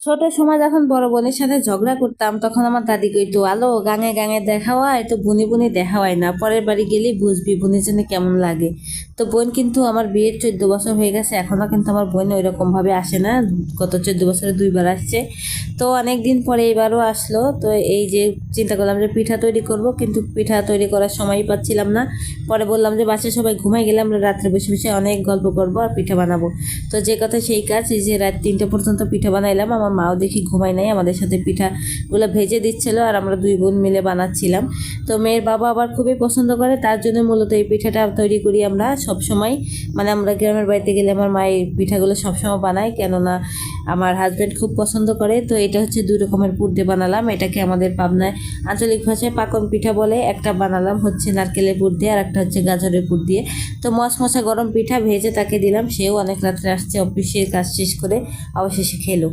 ছোট সময় যখন বড় বোনের সাথে ঝগড়া করতাম তখন আমার দাদি কইতো, আলো গাঙে গাঙে দেখা হয় তো বুনি বুনি দেখা হয় না, পরের বাড়ি গেলেই বুঝবি বোনের জন্য কেমন লাগে। তো বোন কিন্তু আমার বিয়ের 14 বছর হয়ে গেছে, এখনো কিন্তু আমার বোন ওইরকম ভাবে আসে না। গত 14 বছরে 2বার আসছে। তো অনেক দিন পরে এবারও আসলো। তো এই যে চিন্তা করলাম যে পিঠা তৈরি করব, কিন্তু পিঠা তৈরি করার সময়ই পাচ্ছিলাম না। পরে বললাম যে বাসায় সবাই ঘুমাই গেলে আমরা রাত্রে বসে বসে অনেক গল্প করবো আর পিঠা বানাবো। তো যে কথা সেই কাজ, এই যে রাত 3টা পর্যন্ত পিঠা বানাইলাম। আমার মাও দেখি ঘুমাই নাই, আমাদের সাথে পিঠাগুলো ভেজে দিচ্ছিল আর আমরা দুই বোন মিলে বানাচ্ছিলাম। তো মেয়ের বাবা আবার খুবই পছন্দ করে, তার জন্য মূলত এই পিঠাটা তৈরি করি আমরা সব সময়। মানে আমরা গ্রামের বাড়িতে গেলে আমার মা এই পিঠাগুলো সবসময় বানায়, কেননা আমার হাজব্যান্ড খুব পছন্দ করে। তো এটা হচ্ছে 2 রকমের পুর দিয়ে বানালাম, এটাকে আমাদের পাবনায় আঞ্চলিক ভাষায় পাকন পিঠা বলে। একটা বানালাম হচ্ছে নারকেলের পুর দিয়ে, আর একটা হচ্ছে গাজরের পুর দিয়ে। তো মশমশা গরম পিঠা ভেজে তাকে দিলাম, সেও অনেক রাত্রে আসছে অফিসের কাজ শেষ করে, অবশেষে খেলো।